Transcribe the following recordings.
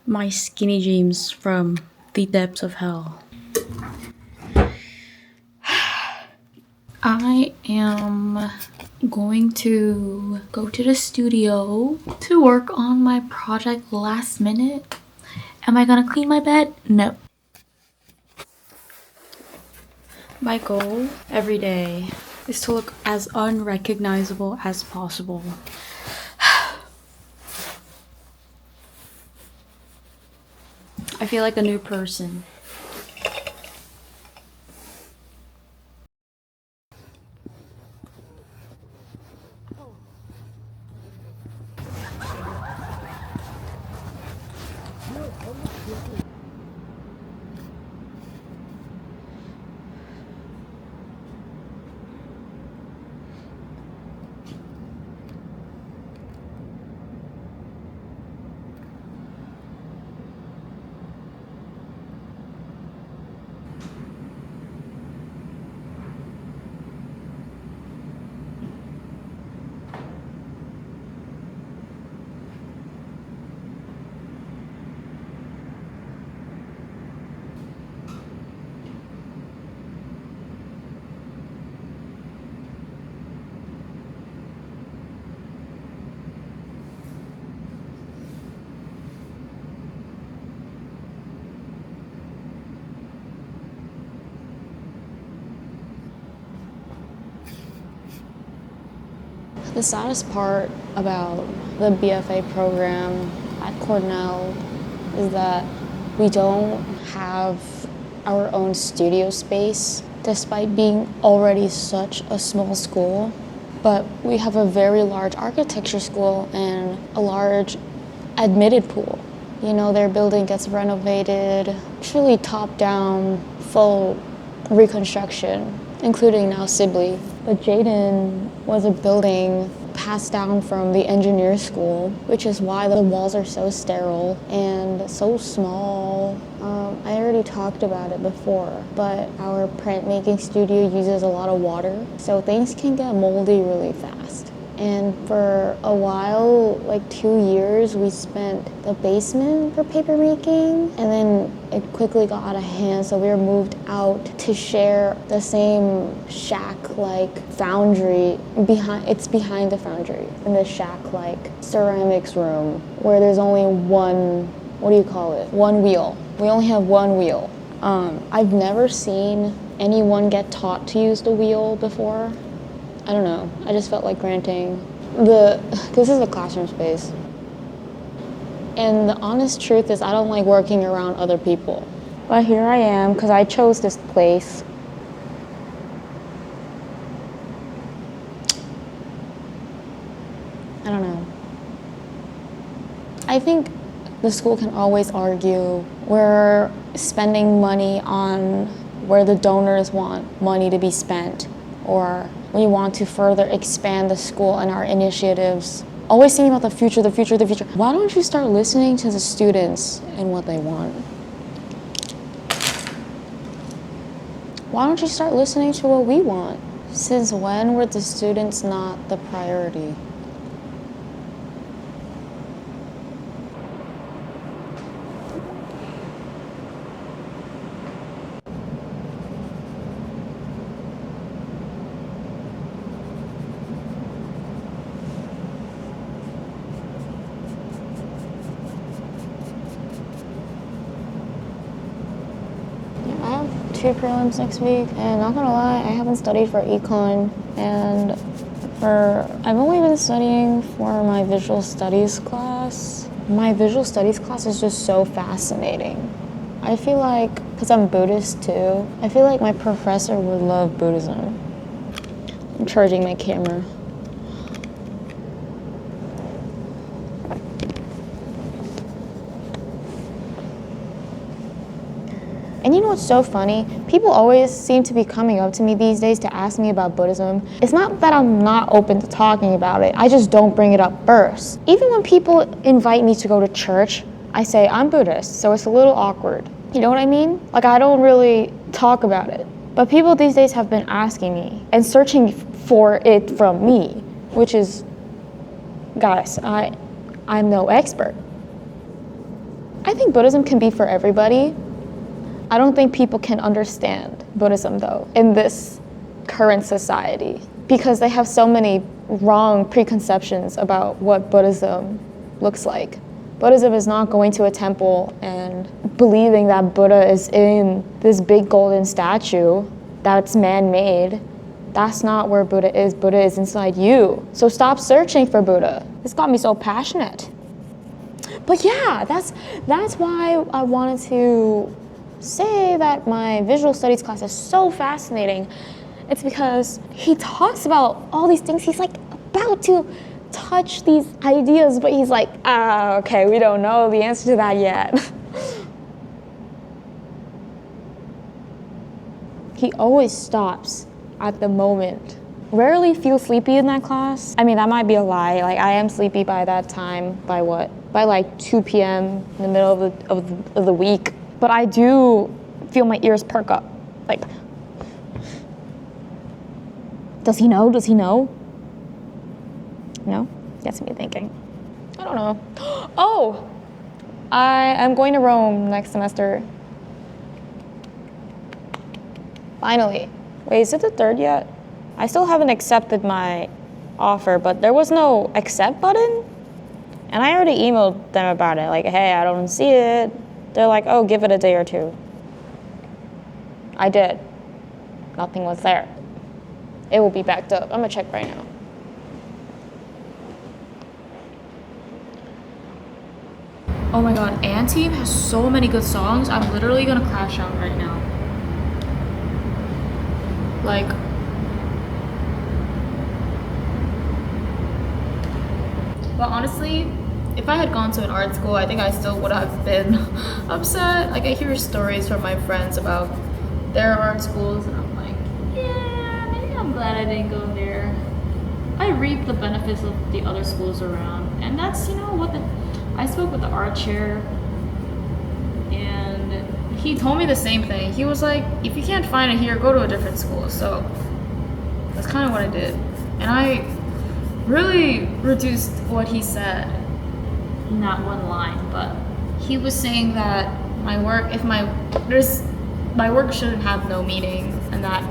My skinny jeans from the depths of hell. I am going to go to the studio to work on my project last minute. Am I gonna clean my bed? No. My goal every day is to look as unrecognizable as possible. I feel like a new person. The saddest part about the BFA program at Cornell is that we don't have our own studio space, despite being already such a small school. But we have a very large architecture school and a large admitted pool. You know, their building gets renovated, truly top-down, full reconstruction, including now Sibley. But Jaden was a building passed down from the engineer school, which is why the walls are so sterile and so small. I already talked about it before, but our printmaking studio uses a lot of water, so things can get moldy really fast. And for a while, like 2 years, we spent the basement for papermaking, and then it quickly got out of hand, so we were moved out to share the same shack-like foundry. It's behind the foundry, in the shack-like ceramics room, where there's only one, what do you call it? One wheel. We only have one wheel. I've never seen anyone get taught to use the wheel before. I don't know, I just felt like granting this is a classroom space. And the honest truth is I don't like working around other people. But here I am, because I chose this place. I don't know. I think the school can always argue we're spending money on where the donors want money to be spent, or we want to further expand the school and our initiatives. Always thinking about the future, the future, the future. Why don't you start listening to the students and what they want? Why don't you start listening to what we want? Since when were the students not the priority? I have 2 prelims next week, and not gonna lie, I haven't studied for econ, and I've only been studying for my visual studies class. My visual studies class is just so fascinating. I feel like, because I'm Buddhist too, I feel like my professor would love Buddhism. I'm charging my camera. And you know what's so funny? People always seem to be coming up to me these days to ask me about Buddhism. It's not that I'm not open to talking about it, I just don't bring it up first. Even when people invite me to go to church, I say I'm Buddhist, so it's a little awkward. You know what I mean? Like, I don't really talk about it. But people these days have been asking me and searching for it from me, which is, guys, I'm no expert. I think Buddhism can be for everybody. I don't think people can understand Buddhism, though, in this current society, because they have so many wrong preconceptions about what Buddhism looks like. Buddhism is not going to a temple and believing that Buddha is in this big golden statue that's man-made. That's not where Buddha is. Buddha is inside you. So stop searching for Buddha. This got me so passionate. But yeah, that's why I wanted to say that my visual studies class is so fascinating. It's because he talks about all these things. He's like about to touch these ideas, but he's like, okay, we don't know the answer to that yet. He always stops at the moment. Rarely feel sleepy in that class. I mean, that might be a lie. Like, I am sleepy by that time. By what? By like 2 p.m. in the middle of the week. But I do feel my ears perk up. Like, does he know? Does he know? No? Gets me thinking. I don't know. Oh! I am going to Rome next semester. Finally. Wait, is it the 3rd yet? I still haven't accepted my offer, but there was no accept button. And I already emailed them about it. Like, hey, I don't see it. They're like, oh, give it a day or 2. I did. Nothing was there. It will be backed up. I'm gonna check right now. Oh my god, Team has so many good songs. I'm literally gonna crash out right now. Like, but honestly, if I had gone to an art school, I think I still would have been upset. Like, I hear stories from my friends about their art schools, and I'm like, yeah, maybe I'm glad I didn't go there. I reap the benefits of the other schools around, and that's, you know, what I spoke with the art chair, and he told me the same thing. He was like, if you can't find it here, go to a different school. So that's kind of what I did, and I really reduced what he said in that one line. But he was saying that my work shouldn't have no meaning, and that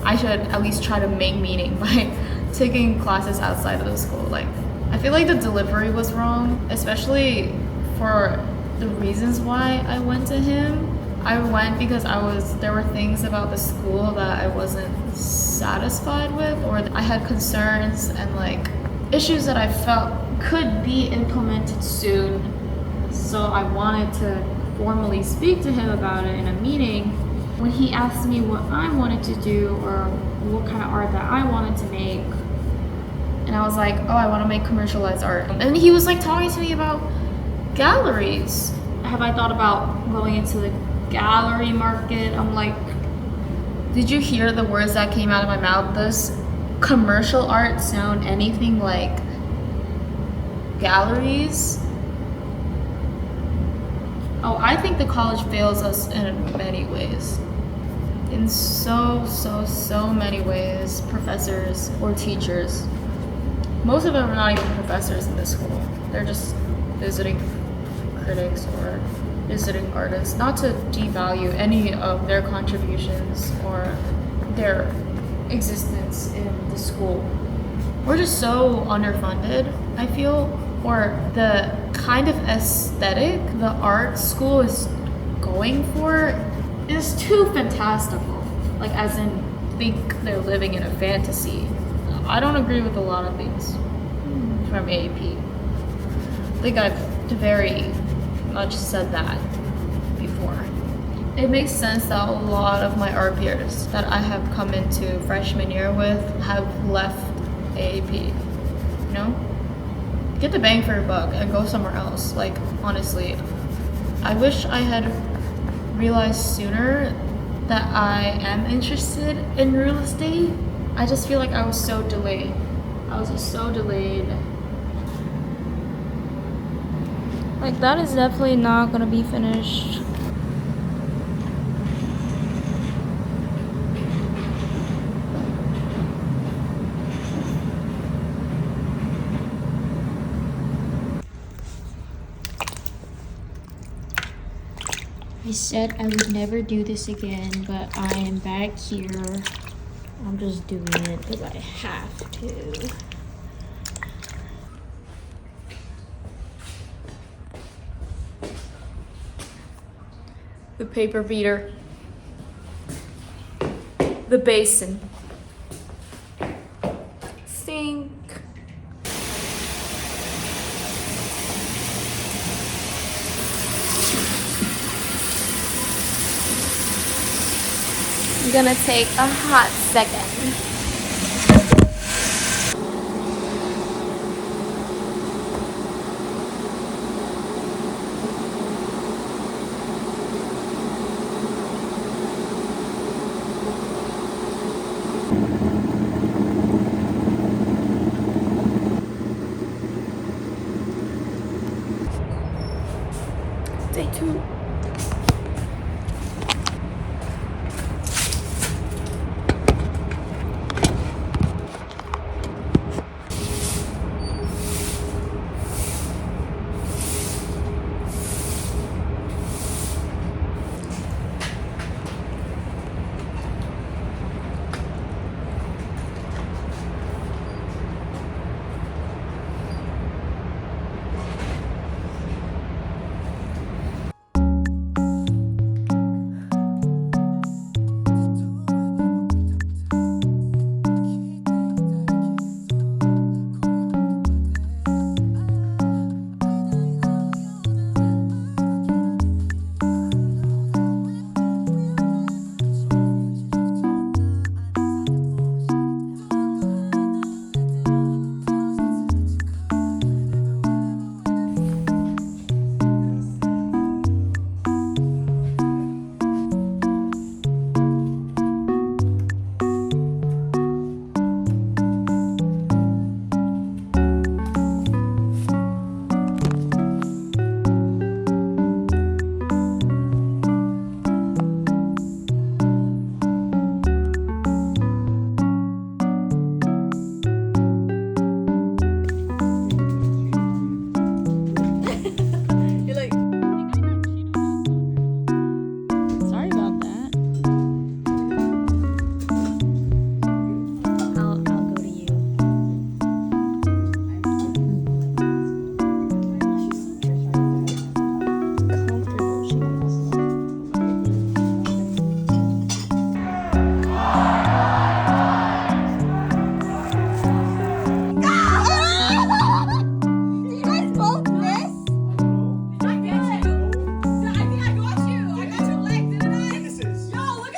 I should at least try to make meaning by taking classes outside of the school. Like, I feel like the delivery was wrong, especially for the reasons why I went to him. I went because there were things about the school that I wasn't satisfied with, or I had concerns and like issues that I felt could be implemented soon. So I wanted to formally speak to him about it in a meeting. When he asked me what I wanted to do or what kind of art that I wanted to make, and I was like, oh, I want to make commercialized art. And he was like talking to me about Galleries. Have I thought about going into the gallery market? I'm like, did you hear the words that came out of my mouth? Does commercial art sound anything like galleries? Oh, I think the college fails us in many ways. In so many ways, professors or teachers. Most of them are not even professors in this school. They're just visiting critics or visiting artists, not to devalue any of their contributions or their existence in the school. We're just so underfunded, I feel, or the kind of aesthetic the art school is going for is too fantastical. Like, as in, think they're living in a fantasy. I don't agree with a lot of things from AP. I think I've very much said that before. It makes sense that a lot of my art peers that I have come into freshman year with have left AAP. You know? Get the bang for your buck and go somewhere else. Like, honestly, I wish I had realized sooner that I am interested in real estate. I just feel like I was so delayed. I was just so delayed. Like, that is definitely not gonna be finished. I said I would never do this again, but I am back here. I'm just doing it because I have to. The paper beater. The basin. Sink. I'm gonna take a hot second. Day 2.